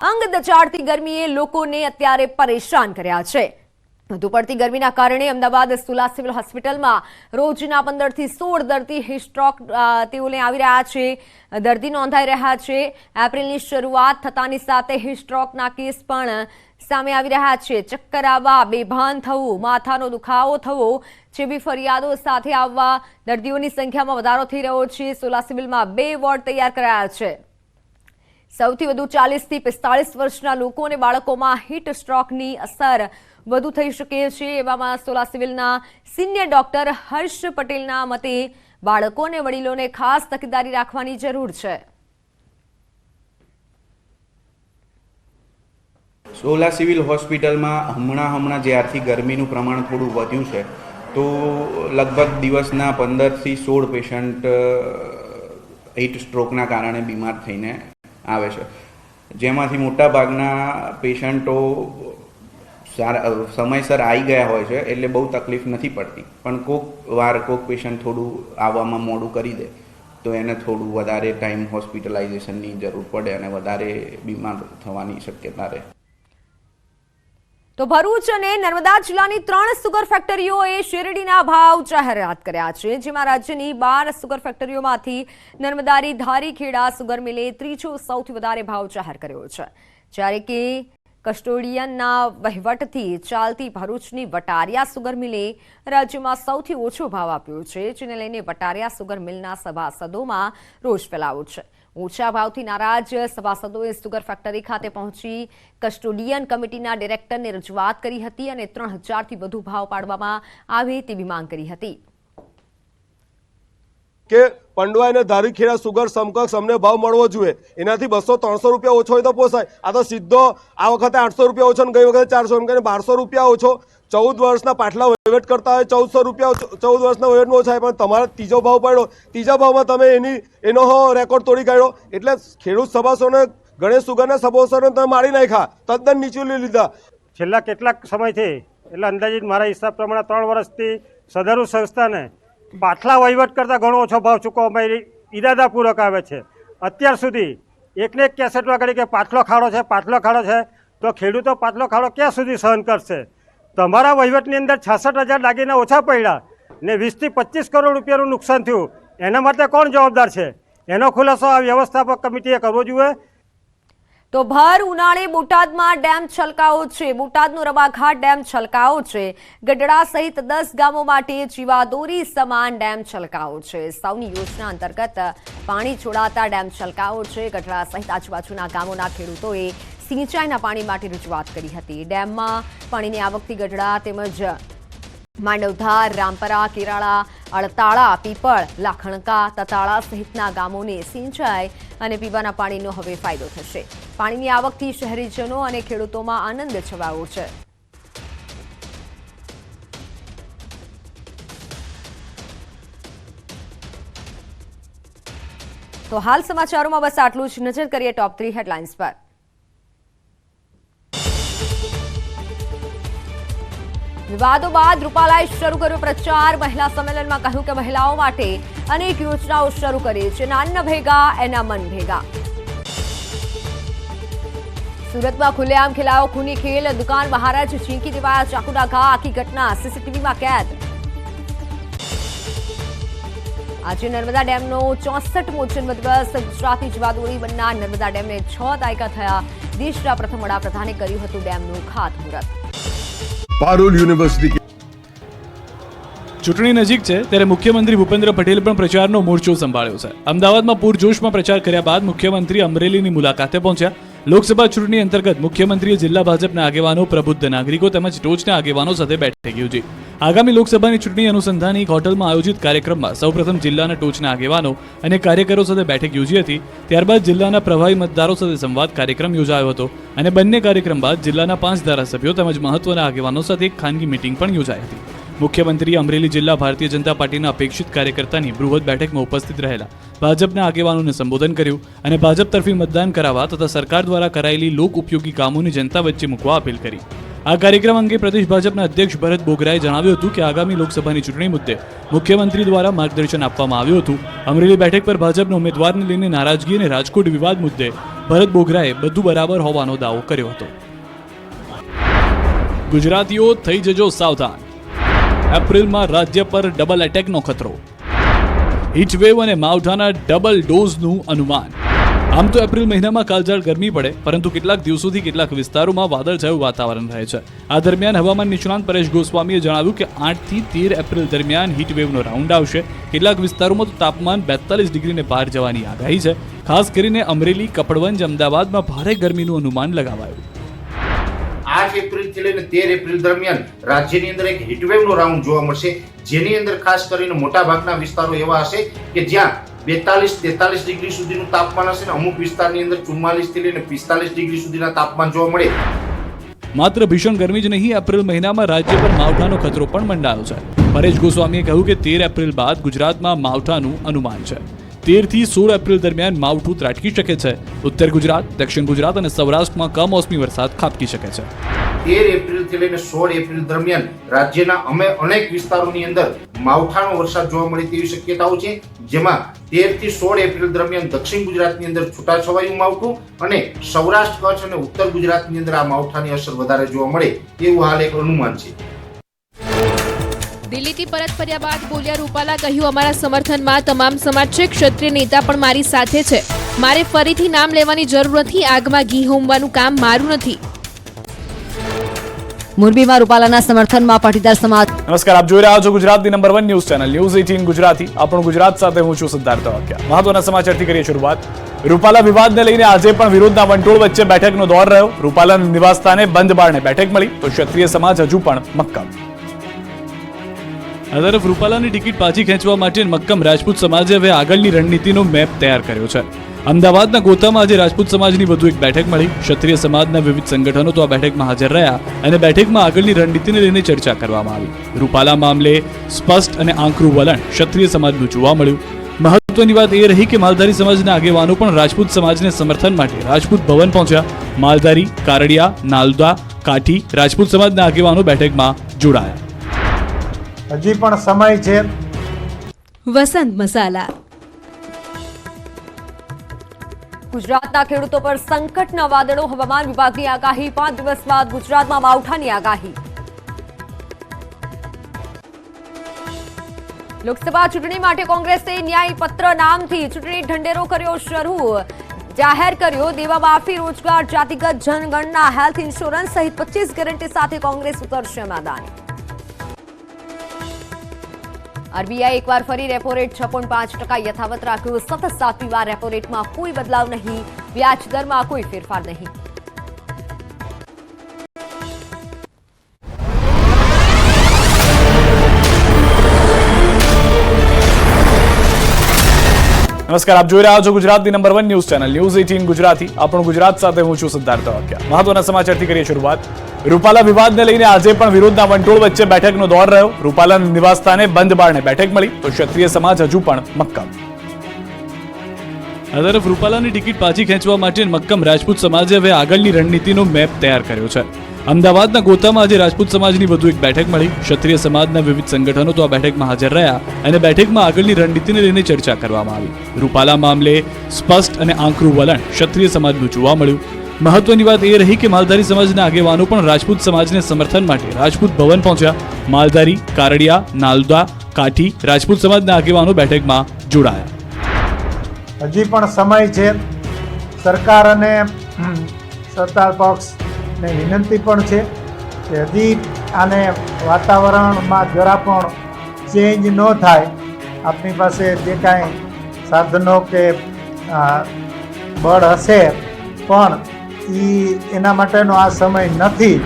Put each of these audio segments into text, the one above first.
અંગ દચાડતી ગરમીએ લોકોને અત્યારે પરેશાન કર્યા છે। વધુ પડતી ગરમીના કારણે અમદાવાદ સુલા સિવિલ હોસ્પિટલમાં રોજના 15 થી 16 દર્દી હિસ્ટ્રોક તેઓને આવી રહ્યા છે। દર્દી નોંધાઈ રહ્યા છે। એપ્રિલની શરૂઆત થતાની સાથે હિસ્ટ્રોકના કેસ પણ સામે આવી રહ્યા છે। ચક્કર આવવા, બેભાન થવું, માથાનો દુખાવો થવો જેવી ફરિયાદો સાથે આવવા દર્દીઓની સંખ્યામાં વધારો થઈ રહ્યો છે। સુલા સિવિલમાં 2 વોર્ડ તૈયાર કરાયા છે। સૌથી વધુ 40 થી 45 વર્ષના લોકો અને બાળકોમાં હીટ સ્ટ્રોકની અસર વધુ થઈ શકે છે। એવામાં સોલા સિવિલના સિનિયર ડોક્ટર હર્ષ પટેલના મતે બાળકો અને વડીલોને ખાસ તકેદારી રાખવાની જરૂર છે। સોલા સિવિલ હોસ્પિટલમાં હમણાં જ્યારથી ગરમીનું પ્રમાણ થોડું વધ્યું છે તો લગભગ દિવસના 15 થી 16 પેશન્ટ હીટ સ્ટ્રોકના કારણે બીમાર થઈને આવે છે, જેમાંથી મોટા ભાગના પેશન્ટો સમયસર આવી ગયા હોય છે એટલે બહુ તકલીફ નથી પડતી, પણ કોઈક પેશન્ટ થોડું આવવામાં મોડું કરી દે તો એને થોડું વધારે ટાઈમ હોસ્પિટલાઇઝેશનની જરૂર પડે અને વધારે બીમાર થવાની શક્યતા રહે। તો ભરૂચ અને નર્મદા જિલ્લાની 3 સુગર ફેક્ટરીઓએ શેરડીના ભાવ જાહેરાત કર્યા છે, જેમાં રાજ્યની 12 સુગર ફેક્ટરીઓમાંથી નર્મદાની ધારીખેડા સુગર મિલે ત્રીજો સૌથી વધારે ભાવ જાહેર કર્યો છે, જ્યારે કે કસ્ટોડિયનના વહીવટથી ચાલતી ભરૂચની વટારિયા સુગર મિલે રાજ્યમાં સૌથી ઓછો ભાવ આપ્યો છે, જેને લઈને વટારિયા સુગર મિલના સભાસદોમાં રોષ ફેલાયો છે। ઓછા ભાવથી નારાજ સભાસદોએ સુગર ફેક્ટરી ખાતે પહોંચી કસ્ટોડિયન કમિટીના ડિરેક્ટરને રજૂઆત કરી હતી અને 3000થી વધુ ભાવ પાડવામાં આવે તેવી માંગ કરી હતી કે પંડવા અને ધારીખેડા સુગર સમકક્ષ અમને ભાવ મળવો જોઈએ। એનાથી 200-300 રૂપિયા ઓછો હોય તો પોસાય। આ તો સીધો આ વખતે 800 રૂપિયા ઓછો ને ગઈ વખતે 400 એમ કરીને 1200 રૂપિયા ઓછો। 14 વર્ષના પાટલા વહીવટ કરતા હોય 1400 રૂપિયા 14 વર્ષના વહીવટમાં ઓછા હોય, પણ તમારે ત્રીજો ભાવ પાડ્યો, ત્રીજા ભાવમાં તમે એનો રેકોર્ડ તોડી કાઢ્યો એટલે ખેડૂત સભાસદોને ગણેશ સુગરના સભાસદોને તમે મારી નાખ્યા, તદ્દન નીચું લીધા। છેલ્લા કેટલાક સમયથી એટલે અંદાજિત મારા હિસાબ પ્રમાણે 3 વર્ષથી સદરુ સંસ્થાને પાટલા વહીવટ કરતાં ઘણો ઓછો ભાવ ચૂકવવામાં ઇરાદાપૂર્વક આવે છે। અત્યાર સુધી એકને એક કેસેટ વગાડી કે પાટલો ખાડો છે, તો ખેડૂતો પાટલો ખાડો ક્યાં સુધી સહન કરશે? તમારા વહીવટની અંદર 66,000 દાગીના ઓછા પડ્યા ને 20 થી 25 કરોડ રૂપિયાનું નુકસાન થયું, એના માટે કોણ જવાબદાર છે? એનો ખુલાસો આ વ્યવસ્થાપક કમિટીએ કરવો જોઈએ। તો ભર ઉનાળે બોટાદમાં ડેમ છલકાયો છે। બોટાદનો રવાઘાટ ડેમ છલકાયો છે। ગઢડા સહિત 10 ગામો માટે જીવાદોરી સમાન ડેમ છલકાયો છે। સૌની યોજના અંતર્ગત પાણી છોડાતા ડેમ છલકાયો છે। ગઢડા સહિત આજુબાજુના ગામોના ખેડૂતોએ સિંચાઈના પાણી માટે રજૂઆત કરી હતી। ડેમમાં પાણીની આવકથી ગઢડા તેમજ માંડવધાર, રામપરા, કેરાળા, અડતાળા, પીપળ, લાખણકા, તતાળા સહિતના ગામોને સિંચાઈ અને પીવાના પાણીનો હવે ફાયદો થશે। પાણીની આવકથી શહેરીજનો અને ખેડૂતોમાં આનંદ છવાયો છે। તો હાલ સમાચારોમાં બસ આટલું જ। નજર કરીએ ટોપ 3 હેડલાઇન્સ પર। વિવાદો બાદ રૂપાલાએ શરૂ કર્યો પ્રચાર। મહિલા સંમેલનમાં કહ્યું કે મહિલાઓ માટે અનેક યોજનાઓ શરૂ કરી છે, નાન ભેગા એના મન ભેગા। સુરતમાં ખુલ્લેઆમ ખેલાયો ખૂની ખેલ, દુકાન મહારાજ ઝીંકી દેવાયા ચાકુના ઘા, આખી ઘટના સીસીટીવીમાં કેદ। આજે નર્મદા ડેમનો 64મો જન્મદિવસ। ગુજરાતની જીવાદોરી બનનાર નર્મદા ડેમને 6 દાયકા થયા। દેશના પ્રથમ વડાપ્રધાને કર્યું હતું ડેમનું ખાતમુહૂર્ત। પારુલ યુનિવર્સિટી ચૂંટણી નજીક છે ત્યારે મુખ્યમંત્રી ભૂપેન્દ્ર પટેલ પણ પ્રચારનો મોરચો સંભાળ્યો છે। અમદાવાદમાં પૂરજોશમાં પ્રચાર કર્યા બાદ મુખ્યમંત્રી અમરેલીની મુલાકાતે પહોંચ્યા। લોકસભા ચૂંટણી અંતર્ગત મુખ્યમંત્રીએ જિલ્લા ભાજપના આગેવાનો, પ્રબુદ્ધ નાગરિકો તેમજ ટોચના આગેવાનો સાથે બેઠક યોજી। આગામી લોકસભાની ચૂંટણી અનુસંધાને એક હોટલમાં આયોજિત કાર્યક્રમમાં સૌપ્રથમ જિલ્લાના ટોચના આગેવાનો અને કાર્યકરો સાથે બેઠક યોજી હતી। ત્યારબાદ જિલ્લાના પ્રભાવી મતદારો સાથે સંવાદ કાર્યક્રમ યોજાયો હતો અને બંને કાર્યક્રમ બાદ જિલ્લાના 5 ધારાસભ્યો તેમજ મહત્વના આગેવાનો સાથે એક ખાનગી મીટિંગ પણ યોજાઈ હતી। મુખ્યમંત્રીએ અમરેલી જિલ્લા ભારતીય જનતા પાર્ટીના અપેક્ષિત કાર્યકર્તાની બૃહદ બેઠકમાં ઉપસ્થિત રહેલા ભાજપના આગેવાનોને સંબોધન કર્યું અને ભાજપ તરફી મતદાન કરાવવા તથા સરકાર દ્વારા કરાયેલી લોક ઉપયોગી કામોની જનતા વચ્ચે મૂકવા અપીલ કરી। આ કાર્યક્રમ અંગે પ્રદેશ ભાજપના અધ્યક્ષ ભરત બોગરાએ જણાવ્યું હતું કે આગામી લોકસભાની ચૂંટણી મુદ્દે મુખ્યમંત્રી દ્વારા માર્ગદર્શન આપવામાં આવ્યું હતું। અમરેલી બેઠક પર ભાજપના ઉમેદવારને લઈને નારાજગી અને રાજકોટ વિવાદ મુદ્દે ભરત બોગરાએ બધું બરાબર હોવાનો દાવો કર્યો હતો. ગુજરાતીઓ થઈ જજો સાવધાન. એપ્રિલમાં રાજ્ય પર ડબલ એટેકનો ખતરો. હીટવેવ અને માવઠાના ડબલ ડોઝનું અનુમાન. આમ તો એપ્રિલ મહિનામાં કાળઝાળ ગરમી પડે, પરંતુ કેટલાક દિવસોથી કેટલાક વિસ્તારોમાં વાદળછાયું વાતાવરણ રહે છે. આ દરમિયાન હવામાન નિષ્ણાંત પરેશ ગોસ્વામીએ જણાવ્યું કે 8 થી 13 એપ્રિલ દરમિયાન હીટવેવનો રાઉન્ડ આવશે. કેટલાક વિસ્તારોમાં તો તાપમાન 42 ડિગ્રીને પાર જવાની આગાહી છે. ખાસ કરીને અમરેલી, કપડવંજ, અમદાવાદમાં ભારે ગરમીનું અનુમાન લગાવાયું. 8 એપ્રિલથી લઈને 13 એપ્રિલ દરમિયાન રાજ્યની અંદર એક હીટવેવનો રાઉન્ડ જોવા મળશે, જેની અંદર ખાસ કરીને મોટા ભાગના વિસ્તારો એવા હશે કે જ્યાં 42-43 ડિગ્રી સુધીનું તાપમાન હશે અને અમુક વિસ્તારની અંદર 44 થી લઈને 45 ડિગ્રી સુધીના તાપમાન જોવા મળે. માત્ર ભીષણ ગરમી જ નહીં, એપ્રિલ મહિનામાં રાજ્ય પર માવઠાનો ખતરો પણ મંડાયો છે. પરેશ ગોસ્વામીએ કહ્યું કે 13 એપ્રિલ બાદ ગુજરાતમાં માવઠાનું અનુમાન છે. 13 થી 16 એપ્રિલ દરમિયાન માવઠું ત્રાટકી શકે છે. ઉત્તર ગુજરાત, દક્ષિણ ગુજરાત અને સૌરાષ્ટ્રમાં કમોસમી વરસાદ ખાબકી શકે છે. 13 એપ્રિલથી લઈને 16 એપ્રિલ દરમિયાન રાજ્યના અનેક વિસ્તારોની અંદર માવઠાનો વરસાદ જોવા મળે તેવી શક્યતાઓ છે, જેમાં 13 થી 16 એપ્રિલ દરમિયાન દક્ષિણ ગુજરાતની અંદર છૂટાછવાયું માવઠું અને સૌરાષ્ટ્ર, કચ્છ અને ઉત્તર ગુજરાતની અંદર આ માવઠાની અસર વધારે જોવા મળે એવું હાલ એક અનુમાન છે. દિલ્હીથી પરત ફર્યા બાદ બોલ્યા રૂપાલા, કહ્યું અમારા સમર્થનમાં તમામ સમાજ છે, ક્ષત્રિય નેતા પણ મારી સાથે છે. મારે ફરીથી નામ લેવાની જરૂર નથી. આગમાં ઘી હોમવાનું કામ મારું નથી. મોરબીમાં રૂપાલાના સમર્થનમાં પાટીદાર સમાજ. નમસ્કાર, આપ જોઈ રહ્યા છો ગુજરાતની number 1 news channel news 18 Gujarati. આપણું ગુજરાત સાથે હું છું સિદ્ધાર્થ વાક્યા. મહત્વના સમાચારથી કરીએ શરૂઆત. રૂપાલા વિવાદને લઈને આજે પણ વિરોધના વંટોળ વચ્ચે બેઠકનો દોર રહ્યો. રૂપાલાના નિવાસસ્થાને બંધ બારણે બેઠક મળી તો ક્ષત્રિય સમાજ હજુ પણ મક્કમ. આ તરફ રૂપાલાની ટિકિટ પાછી ખેંચવા માટે મક્કમ રાજપૂત સમાજે હવે આગળની રણનીતિનો મેપ તૈયાર કર્યો છે. અમદાવાદના ગોતામાં આજે રાજપૂત સમાજની વધુ એક બેઠક મળી. ક્ષત્રિય સમાજના વિવિધ સંગઠનો તો આ બેઠકમાં હાજર રહ્યા અને બેઠકમાં આગળની રણનીતિને લઈને ચર્ચા કરવામાં આવી. રૂપાલા મામલે સ્પષ્ટ અને આંકરું વલણ ક્ષત્રિય સમાજનું જોવા મળ્યું. મહત્વની વાત એ રહી કે માલધારી સમાજના આગેવાનો પણ રાજપૂત સમાજને સમર્થન માટે રાજપૂત ભવન પહોંચ્યા. માલધારી, કારડિયા, નાલદા, કાઠી રાજપૂત સમાજના આગેવાનો બેઠકમાં જોડાયા. હજી પણ સમય છે. વસંત મસાલા. ગુજરાતના ખેડૂતો પર સંકટના વાદળો. હવામાન વિભાગની આગાહી. 5 દિવસ બાદ ગુજરાતમાં માવઠાની આગાહી. લોકસભા ચૂંટણી માટે કોંગ્રેસે ન્યાય પત્ર નામથી ચૂંટણી ઢંઢેરો કર્યો શરૂ. જાહેર કર્યો દેવા માફી, રોજગાર, જાતિગત જનગણના, હેલ્થ ઇન્સ્યોરન્સ સહિત 25 ગેરંટી સાથે કોંગ્રેસ ઉતરશે મેદાને. આરબીઆઈ એકવાર ફરી રેપો રેટ 6.5% યથાવત રાખ્યો. સતત 7મી વાર રેપો રેટમાં કોઈ બદલાવ નહીં. વ્યાજ દરમાં કોઈ ફેરફાર નહીં. નમસ્કાર, આપ જોઈ રહ્યા છો ગુજરાતની number 1 news channel news 18 Gujarati. આપણું ગુજરાત સાથે હું છું સિદ્ધાર્થ વાક્યા. મહત્વના સમાચારથી કરીએ શરૂઆત. રૂપાલા વિવાદને લઈને આજે પણ વિરોધના વંટોળ વચ્ચે બેઠકનો દોર રહ્યો. રૂપાલાના નિવાસસ્થાને બંધ બારણે બેઠક મળી તો ક્ષત્રિય સમાજ હજુ પણ મક્કમ. આ તરફ રૂપાલાની ટિકિટ પાછી ખેંચવા માટે મક્કમ રાજપૂત સમાજે હવે આગળની રણનીતિનો મેપ તૈયાર કર્યો છે. અમદાવાદના ગોતામાં આજે રાજપૂત સમાજની વધુ એક બેઠક મળી. ક્ષત્રિય સમાજના વિવિધ સંગઠનો તો આ બેઠકમાં હાજર રહ્યા અને બેઠકમાં આગળની રણનીતિને લઈને ચર્ચા કરવામાં આવી. રૂપાલા મામલે સ્પષ્ટ અને આંકરું વલણ ક્ષત્રિય સમાજનું જોવા મળ્યું. મહત્વની વાત એ રહી કે માલધારી સમાજના આગેવાનો પણ રાજપૂત સમાજને સમર્થન માટે રાજપૂત ભવન પહોંચ્યા. માલધારી, કારડિયા, નાલદા, કાઠી રાજપૂત સમાજના આગેવાનો બેઠકમાં જોડાયા. હજી પણ સમય છે. સરકાર અને સત્તા પક્ષને વિનંતી પણ છે કે હજી આને વાતાવરણમાં જરા પણ ચેન્જ ન થાય. આપણી પાસે જે કાંઈ સાધનો કે બળ હશે પણ એના માટેનો આ સમય નથી.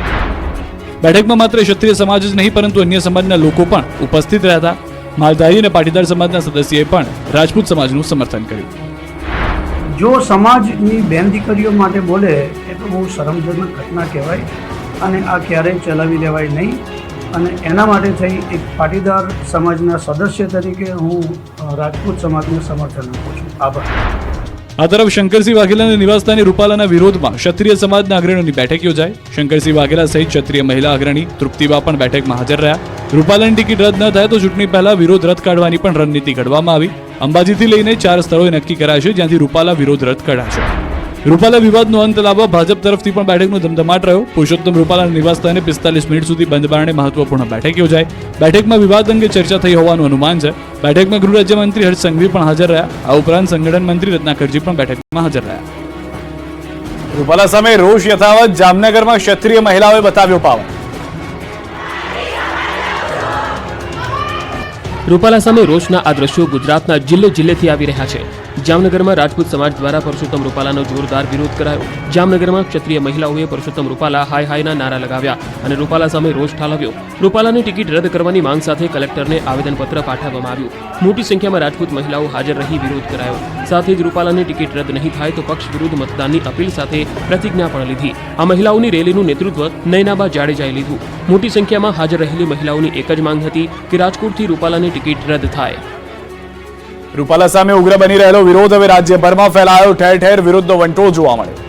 બેઠકમાં માત્ર ક્ષત્રિય સમાજ જ નહીં પરંતુ અન્ય સમાજના લોકો પણ ઉપસ્થિત રહ્યા. માલધારી અને પાટીદાર સમાજના સદસ્યોએ પણ રાજપૂત સમાજનું સમર્થન કર્યું. જો સમાજની બેન દીકરીઓ માટે બોલે એ તો બહુ શરમજનક ઘટના કહેવાય અને આ ક્યારેય ચલાવી લેવાય નહીં. અને એના માટે થઈ એક પાટીદાર સમાજના સદસ્ય તરીકે હું રાજપૂત સમાજને સમર્થન આપું છું. આભાર. આ તરફ શંકરસિંહ વાઘેલાના નિવાસસ્થાને રૂપાલાના વિરોધમાં ક્ષત્રિય સમાજના અગ્રણીઓની બેઠક યોજાઈ. શંકરસિંહ વાઘેલા સહિત ક્ષત્રિય મહિલા અગ્રણી તૃપ્તિબા પણ બેઠકમાં હાજર રહ્યા. રૂપાલાની ટિકિટ રદ ન થાય તો ચૂંટણી પહેલા વિરોધ રદ કાઢવાની પણ રણનીતિ ઘડવામાં આવી. અંબાજીથી લઈને 4 સ્થળોએ નક્કી કરાશે જ્યાંથી રૂપાલા વિરોધ રદ કઢાશે. રૂપાલા વિવાદનો અંત લાવવા ભાજપ તરફથી પણ બેઠકનો ધમધમાટ રહ્યો. પુરુષોત્તમ રૂપાલાના નિવાસસ્થાને 45 મિનિટ સુધી બંધ બારણે મહત્વપૂર્ણ બેઠક યોજાઈ. બેઠકમાં વિવાદ અંગે ચર્ચા થઈ હોવાનું અનુમાન છે. બેઠકમાં ગૃહ રાજ્યમંત્રી હર્ષ સંઘવી પણ હાજર રહ્યા. આ ઉપરાંત સંગઠન મંત્રી રત્નાકરજી પણ બેઠકમાં હાજર રહ્યા. રૂપાલા સામે રોષ યથાવત. જામનગરમાં ક્ષત્રિય મહિલાઓએ બતાવ્યો પાવર. રૂપાલા સામે રોષના આ દ્રશ્યો ગુજરાતના જિલ્લેથી આવી રહ્યા છે. જામનગરમાં રાજપૂત સમાજ દ્વારા પરસોત્તમ રૂપાલાનો જોરદાર વિરોધ કરાયો. જામનગરમાં ક્ષત્રિય મહિલાઓએ પરસોત્તમ રૂપાલા હાય હાયના નારા લગાવ્યા અને રૂપાલા સામે રોષ ઠાલવ્યો. રૂપાલાની ટિકિટ રદ કરવાની માંગ સાથે કલેક્ટરને આવેદનપત્ર પાઠવવામાં આવ્યું. મોટી સંખ્યામાં રાજપૂત મહિલાઓ હાજર રહી વિરોધ કરાયો. સાથે જ રૂપાલાની ટિકિટ રદ નહીં થાય તો પક્ષ વિરુદ્ધ મતદાનની અપીલ સાથે પ્રતિજ્ઞા પણ લીધી. આ મહિલાઓની રેલીનું નેતૃત્વ નયનાબા જાડેજાએ લીધું. મોટી સંખ્યામાં હાજર રહેલી મહિલાઓની એક જ માંગ હતી કે રાજકોટથી રૂપાલાની ટિકિટ રદ થાય. રૂપાલા સામે ઉગ્ર બની રહેલો વિરોધ હવે રાજ્યભરમાં ફેલાયો. ઠેર ઠેર વિરોધનો વંટોળ જોવા મળ્યો.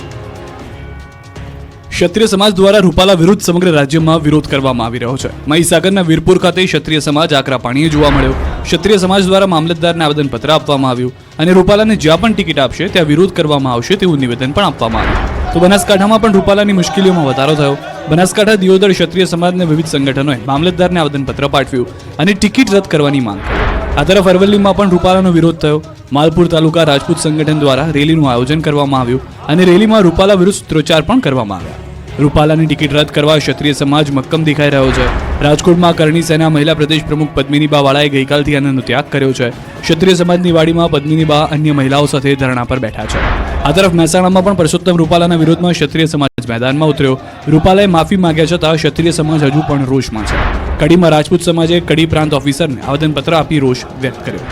ક્ષત્રિય સમાજ દ્વારા રૂપાલા વિરુદ્ધ સમગ્ર રાજ્યમાં વિરોધ કરવામાં આવી રહ્યો છે. મહીસાગરના વીરપુર ખાતે ક્ષત્રિય સમાજ આકરા પાણીએ જોવા મળ્યો. ક્ષત્રિય સમાજ દ્વારા મામલતદારને આવેદનપત્ર આપવામાં આવ્યું અને રૂપાલાને જ્યાં પણ ટિકિટ આપશે ત્યાં વિરોધ કરવામાં આવશે તેવું નિવેદન પણ આપવામાં આવ્યું. તો બનાસકાંઠામાં પણ રૂપાલાની મુશ્કેલીઓમાં વધારો થયો. બનાસકાંઠા દિયોદર ક્ષત્રિય સમાજના વિવિધ સંગઠનોએ મામલતદારને આવેદનપત્ર પાઠવ્યું અને ટિકિટ રદ કરવાની માંગ કરી. આ તરફ અરવલ્લીમાં પણ રૂપાલાનો વિરોધ થયો. માલપુર તાલુકા રાજપૂત સંગઠન દ્વારા રેલીનું આયોજન કરવામાં આવ્યું અને રેલીમાં રૂપાલા વિરુદ્ધ સૂત્રોચ્ચાર પણ કરવામાં આવ્યા. રૂપાલાની ટિકિટ રદ કરવા ક્ષત્રિય સમાજ મક્કમ દેખાઈ રહ્યો છે. રાજકોટમાં કરણી સેના મહિલા પ્રદેશ પ્રમુખ પદ્મિનીબા વાળાએ ગઈકાલથી આનંદનો ત્યાગ કર્યો છે. ક્ષત્રિય સમાજની વાડીમાં પદ્મિનીબા અન્ય મહિલાઓ સાથે ધરણા પર બેઠા છે. આ તરફ મહેસાણામાં પણ પરસોત્તમ રૂપાલાના વિરોધમાં ક્ષત્રિય સમાજ મેદાનમાં ઉતર્યો. રૂપાલાએ માફી માંગ્યા છતાં ક્ષત્રિય સમાજ હજુ પણ રોષમાં છે. કડીમાં રાજપૂત સમાજે કડી પ્રાંત ઓફિસરને આવેદનપત્ર આપી રોષ વ્યક્ત કર્યો.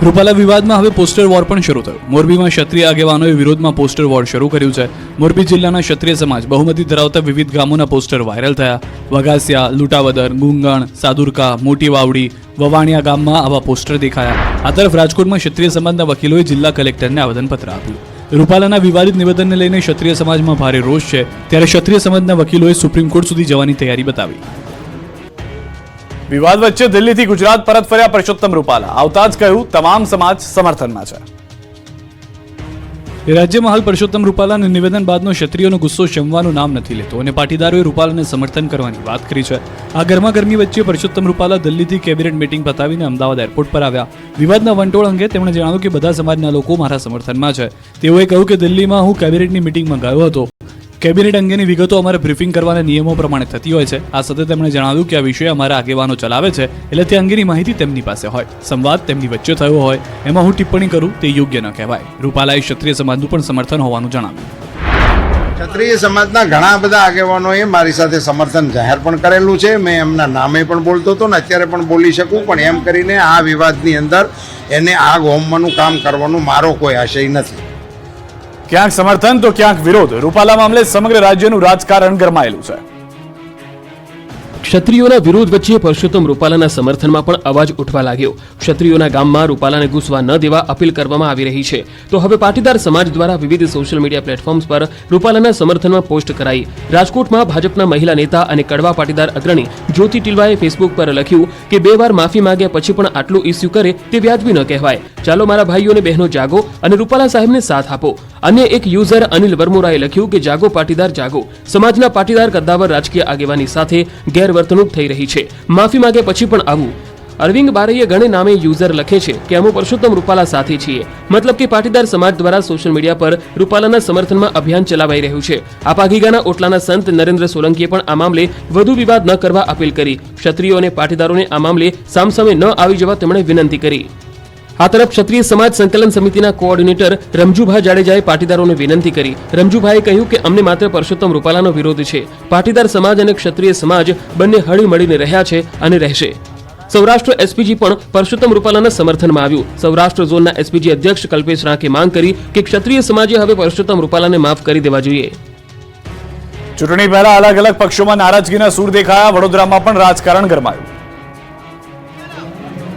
રૂપાલા વિવાદમાં હવે પોસ્ટર વોર પણ શરૂ થયો. મોરબીમાં ક્ષત્રિય આગેવાનોએ વિરોધમાં પોસ્ટર વોર શરૂ કર્યું છે. મોરબી જિલ્લાના ક્ષત્રિય સમાજ બહુમતી ધરાવતા વિવિધ ગામોના પોસ્ટર વાયરલ થયા. વઘાસિયા, લુટાવદર, ગુંગણ, સાદુરકા, મોટી વાવડી, વવાણિયા ગામમાં આવા પોસ્ટર દેખાયા. આ તરફ રાજકોટમાં ક્ષત્રિય સમાજના વકીલોએ જિલ્લા કલેક્ટરને આવેદનપત્ર આપ્યું. રૂપાલાના વિવાદિત નિવેદનને લઈને ક્ષત્રિય સમાજમાં ભારે રોષ છે. ત્યારે ક્ષત્રિય સમાજના વકીલોએ સુપ્રીમ કોર્ટ સુધી જવાની તૈયારી બતાવી. વિવાદ વચ્ચે દિલ્હીથી ગુજરાત પરત ફર્યા પરસોત્તમ રૂપાલા. આવતા જ કહ્યું તમામ સમાજ સમર્થનમાં છે. રાજ્યમાં હાલ પરસોત્તમ રૂપાલાના નિવેદન બાદનો ક્ષત્રિયોનો ગુસ્સો શમવાનું નામ નથી લેતો અને પાટીદારોએ રૂપાલાને સમર્થન કરવાની વાત કરી છે. આ ગરમાગરમી વચ્ચે પરસોત્તમ રૂપાલા દિલ્હીથી કેબિનેટ મીટિંગ પતાવીને અમદાવાદ એરપોર્ટ પર આવ્યા. વિવાદના વંટોળ અંગે તેમણે જણાવ્યું કે બધા સમાજના લોકો મારા સમર્થનમાં છે. તેઓએ કહ્યું કે દિલ્હીમાં હું કેબિનેટની મીટિંગમાં ગયો હતો. કેબિનેટ અંગેની વિગતો અમારે બ્રીફિંગ કરવાના નિયમો પ્રમાણે થતી હોય છે. આ સાથે તેમણે જણાવ્યું કે આ વિષય અમારા આગેવાનો ચલાવે છે એટલે તે અંગેની માહિતી તેમની પાસે હોય. સંવાદ તેમની વચ્ચે થયો હોય એમાં હું ટિપ્પણી કરું તે યોગ્ય ન કહેવાય. રૂપાલાએ ક્ષત્રિય સમાજનું પણ સમર્થન હોવાનું જણાવ્યું. ક્ષત્રિય સમાજના ઘણા બધા આગેવાનોએ મારી સાથે સમર્થન જાહેર પણ કરેલું છે. મેં એમના નામે પણ બોલતો હતો ને અત્યારે પણ બોલી શકું, પણ એમ કરીને આ વિવાદની અંદર એને આગ હોમવાનું કામ કરવાનું મારો કોઈ આશય નથી. ક્યાંક સમર્થન તો ક્યાંક વિરોધ. રૂપાલા મામલે સમગ્ર રાજ્યનું રાજકારણ ગરમાયેલું છે. ક્ષત્રિયોના વિરોધ વચ્ચે પરસોત્તમ રૂપાલાના સમર્થનમાં પણ અવાજ ઉઠવા લાગ્યો. ક્ષત્રિયોના ગામમાં રૂપાલાને ઘૂસવા ન દેવા અપીલ કરવામાં આવી રહી છે. તો હવે પાટીદાર સમાજ દ્વારા વિવિધ સોશિયલ મીડિયા પ્લેટફોર્મ્સ પર રૂપાલાના સમર્થનમાં પોસ્ટ કરાઈ. રાજકોટમાં ભાજપના મહિલા નેતા અને કડવા પાટીદાર અગ્રણી જ્યોતિ ટિલવાએ ફેસબુક પર લખ્યું કે 2 વાર માફી માંગ્યા પછી પણ આટલું ઇસ્યુ કરે તે વ્યાજબી ન કહેવાય. ચાલો મારા ભાઈઓ અને બહેનો જાગો અને રૂપાલા સાહેબને સાથ આપો. અન્ય એક યુઝર અનિલ વર્મોરાએ લખ્યું કે જાગો પાટીદાર જાગો. સમાજના પાટીદાર કદ્દાવર રાજકીય આગેવાની સાથે ગેરવર્તણૂક થઈ રહી છે. માફી માંગ્યા પછી પણ આવું. અરવિંદ બારૈયા ગણે નામે યુઝર લખે છે કે અમે પરસોત્તમ રૂપાલા સાથે છીએ. મતલબ કે પાટીદાર સમાજ દ્વારા સોશિયલ મીડિયા પર રૂપાલાના સમર્થનમાં અભિયાન ચલાવાઈ રહ્યું છે. આ પાઘીગાના ઓટલાના સંત નરેન્દ્ર સોલંકીએ પણ આ મામલે વધુ વિવાદ ન કરવા અપીલ કરી. ક્ષત્રિયો અને પાટીદારોને આ મામલે સામસામે ન આવી જવા તેમણે વિનંતી કરી. આ તરફ ક્ષત્રિય સમાજ સંકલન સમિતિના કોઓર્ડિનેટર રમજુભાઈ જાડેજાએ પાટીદારોને વિનંતી કરી. રમજુભાઈએ કહ્યું કે અમને માત્ર પરસોત્તમ રૂપાલાનો વિરોધ છે. પાટીદાર સમાજ અને ક્ષત્રિય સમાજ બંને હળી મળીને રહ્યા છે અને રહેશે. સૌરાષ્ટ્ર એસપીજી પણ પરસોત્તમ રૂપાલાના સમર્થનમાં આવ્યું. સૌરાષ્ટ્ર ઝોનના એસપીજી અધ્યક્ષ કલ્પેશ રાંકે માંગ કરી કે ક્ષત્રિય સમાજે હવે પરસોત્તમ રૂપાલાને માફ કરી દેવા જોઈએ. ચૂંટણી પહેલા અલગ અલગ પક્ષોમાં નારાજગીના સૂર દેખાયા. વડોદરામાં પણ રાજકારણ ગરમાયું.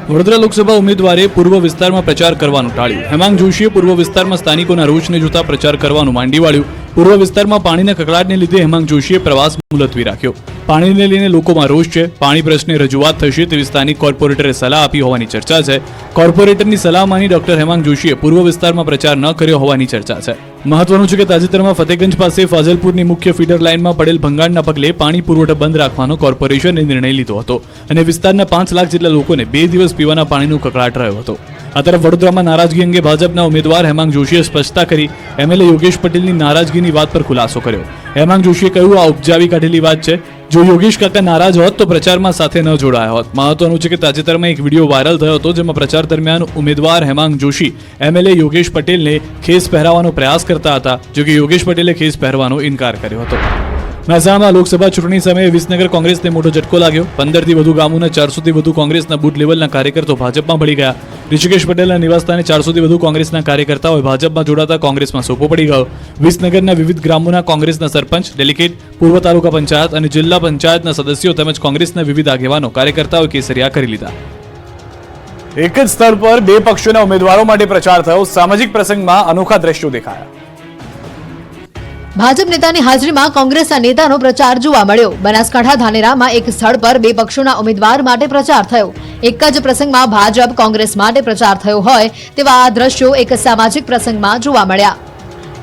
વડોદરા લોકસભા ઉમેદવારે પૂર્વ વિસ્તારમાં પ્રચાર કરવાનું ટાળ્યું. હેમાંગ જોશીએ પૂર્વ વિસ્તારમાં સ્થાનિકોના રોષને જોતા પ્રચાર કરવાનું માંડી વાળ્યું. પૂર્વ વિસ્તારમાં પાણીના કકળાટને લીધે હેમાંગ જોશીએ પ્રવાસ મુલતવી રાખ્યો. પાણીને લઈને લોકોમાં રોષ છે. પાણી પ્રશ્ને રજૂઆત થશે તેવી સ્થાનિક કોર્પોરેટરે સલાહ આપી હોવાની ચર્ચા છે. કોર્પોરેટરની સલાહ માની ડોક્ટર હેમાંગ જોશીએ પૂર્વ વિસ્તારમાં પ્રચાર ન કર્યો હોવાની ચર્ચા છે. મહત્વનું છે કે તાજેતરમાં ફતેગંજ પાસે ફાઝલપુરની મુખ્ય ફીડર લાઇનમાં પડેલ ભંગાણના પગલે પાણી પુરવઠો બંધ રાખવાનો કોર્પોરેશને નિર્ણય લીધો હતો અને વિસ્તારના 5 લાખ જેટલા લોકોને 2 દિવસ પીવાના પાણીનો કકળાટ રહ્યો હતો. આ તરફ વડોદરામાં નારાજગી અંગે ભાજપના ઉમેદવાર હેમાંગ જોશીએ સ્પષ્ટતા કરી એમએલએ યોગેશ પટેલની નારાજગીની વાત પર ખુલાસો કર્યો. હેમાંગ જોશીએ કહ્યું, આ ઉપજાવી કાઢેલી વાત છે. જો યોગેશ કાકા નારાજ હોત તો પ્રચારમાં સાથે ન જોડાયા હોત. મહત્વનું છે કે તાજેતરમાં એક વિડીયો વાયરલ થયો હતો જેમાં પ્રચાર દરમિયાન ઉમેદવાર હેમાંગ જોશી એમએલએ યોગેશ પટેલને ખેસ પહેરાવવાનો પ્રયાસ કરતા હતા, જો કે યોગેશ પટેલે ખેસ પહેરવાનો ઇનકાર કર્યો હતો. મહેસાણામાં લોકસભા ચૂંટણી સમયે વિસનગર કોંગ્રેસને મોટો ઝટકો લાગ્યો. 15 થી વધુ ગામોના 400 થી વધુ કોંગ્રેસના બૂથ લેવલના કાર્યકર્તાઓ ભાજપમાં ભળી ગયા. ઋષિકેશ પટેલના નિવાસસ્થાને 400 થી વધુ કોંગ્રેસના કાર્યકર્તાઓએ ભાજપમાં જોડાતા કોંગ્રેસમાં સોપો પડી ગયો. વિસનગરના વિવિધ ગ્રામોના કોંગ્રેસના સરપંચ, ડેલિગેટ, પૂર્વ તાલુકા પંચાયત અને જિલ્લા પંચાયતના સદસ્યો તેમજ કોંગ્રેસના વિવિધ આગેવાનો કાર્યકર્તાઓએ કેસરિયા કરી લીધા. એક જ સ્થળ પર બે પક્ષોના ઉમેદવારો માટે પ્રચાર થયો. સામાજિક પ્રસંગમાં અનોખા દ્રશ્યો દેખાયા. ભાજપ નેતાની હાજરીમાં કોંગ્રેસના નેતાનો પ્રચાર જોવા મળ્યો. બનાસકાંઠા ધાનેરામાં એક સ્થળ પર બે પક્ષોના ઉમેદવાર માટે પ્રચાર થયો. એક જ પ્રસંગમાં ભાજપ કોંગ્રેસ માટે પ્રચાર થયો હોય તેવા આ દ્રશ્યો એક સામાજિક પ્રસંગમાં જોવા મળ્યા.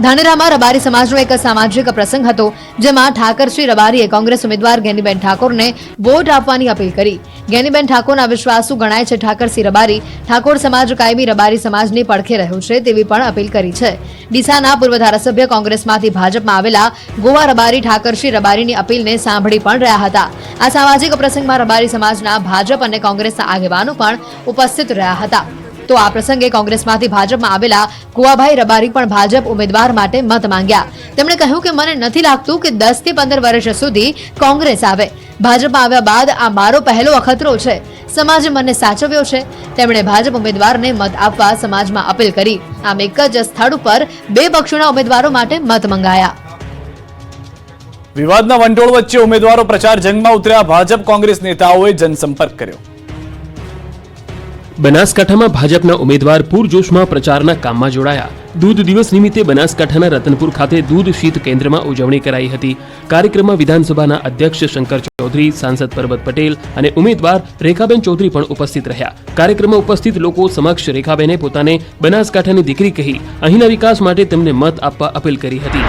ધાનેરામાં રબારી સમાજનો એક સામાજિક પ્રસંગ હતો, જેમાં ઠાકરશ્રી રબારીએ કોંગ્રેસ ઉમેદવાર ગેનીબેન ઠાકોરને વોટ આપવાની અપીલ કરી. ગેનીબેન ઠાકોરના વિશ્વાસુ ગણાય છે ઠાકરસિંહ રબારી. ઠાકોર સમાજ કાયમી રબારી સમાજની પડખે રહ્યો છે તેવી પણ અપીલ કરી છે. ડીસાના પૂર્વ ધારાસભ્ય કોંગ્રેસમાંથી ભાજપમાં આવેલા ગોવા રબારી ઠાકરસિંહ રબારીની અપીલને સાંભળી પણ રહ્યા હતા. આ સામાજિક પ્રસંગમાં રબારી સમાજના ભાજપ અને કોંગ્રેસના આગેવાનો પણ ઉપસ્થિત રહ્યા હતા. તો આ પ્રસંગે કોંગ્રેસમાંથી ભાજપમાં આવેલા કુવાભાઈ રબારી પણ ભાજપ ઉમેદવાર માટે મત માંગ્યા. તેમણે કહ્યું કે મને નથી લાગતું કે 10 થી 15 વર્ષ સુધી કોંગ્રેસ આવે. ભાજપમાં આવ્યા બાદ આ મારો પહેલો અખતરો છે. સમાજે મને સાચવ્યો છે. તેમણે ભાજપ ઉમેદવારને મત આપવા સમાજમાં અપીલ કરી. આમ એક જ સ્થળ ઉપર બે પક્ષોના ઉમેદવારો માટે મત મંગાયા. વિવાદના વંટોળ વચ્ચે ઉમેદવારો પ્રચાર જંગમાં ઉતર્યા. ભાજપ કોંગ્રેસ નેતાઓએ જનસંપર્ક કર્યો. બનાસકાંઠામાં ભાજપના ઉમેદવાર પૂરજોશમાં પ્રચારના કામમાં જોડાયા. દૂધ દિવસ નિમિત્તે બનાસકાંઠાના રતનપુર ખાતે દૂધ શીત કેન્દ્રમાં ઉજવણી કરાઈ હતી. કાર્યક્રમમાં વિધાનસભાના અધ્યક્ષ શંકર ચૌધરી, સાંસદ પરબત પટેલ અને ઉમેદવાર રેખાબેન ચૌધરી પણ ઉપસ્થિત રહ્યા. કાર્યક્રમમાં ઉપસ્થિત લોકો સમક્ષ રેખાબેને પોતાને બનાસકાંઠાની દીકરી કહી અહીંના વિકાસ માટે તેમને મત આપવા અપીલ કરી હતી.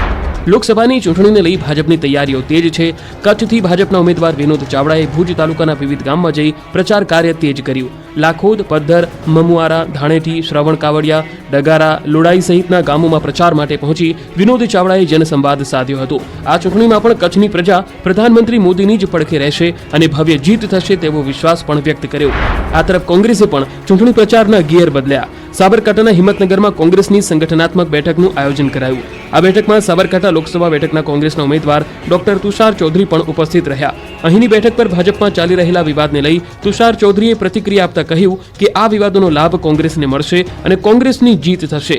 લોકસભાની ચૂંટણીને લઈ ભાજપની તૈયારીઓ તેજ છે. કચ્છથી ભાજપના ઉમેદવાર વિનોદ ચાવડાએ ભુજ તાલુકાના વિવિધ ગામમાં જઈ પ્રચાર કાર્ય તેજ કર્યું. લાખોદ, પદ્ધર, મમુઆરા, ધાણેટી, શ્રવણ કાવડિયા, ડગારા, લોડાઈ સહિતના ગામોમાં પ્રચાર માટે પહોંચી વિનોદ ચાવડાએ જનસંવાદ સાધ્યો હતો. આ ચૂંટણીમાં પણ કચ્છની પ્રજા પ્રધાનમંત્રી મોદીની જ પડખે રહેશે અને ભવ્ય જીત થશે તેવો વિશ્વાસ પણ વ્યક્ત કર્યો. આ તરફ કોંગ્રેસે પણ ચૂંટણી પ્રચારના ગિયર બદલ્યા. સાબરકાંઠાના હિંમતનગરમાં કોંગ્રેસની સંગઠનાત્મક બેઠકનું આયોજન કરાયું. આ બેઠકમાં સાબરકાંઠા લોકસભા બેઠકના કોંગ્રેસના ઉમેદવાર ડોક્ટર તુષાર ચૌધરી પણ ઉપસ્થિત રહ્યા. અહીંની બેઠક પર ભાજપમાં ચાલી રહેલા વિવાદને લઈ તુષાર ચૌધરીએ પ્રતિક્રિયા આપતા કહ્યું કે આ વિવાદોનો લાભ કોંગ્રેસને મળશે અને કોંગ્રેસની જીત થશે.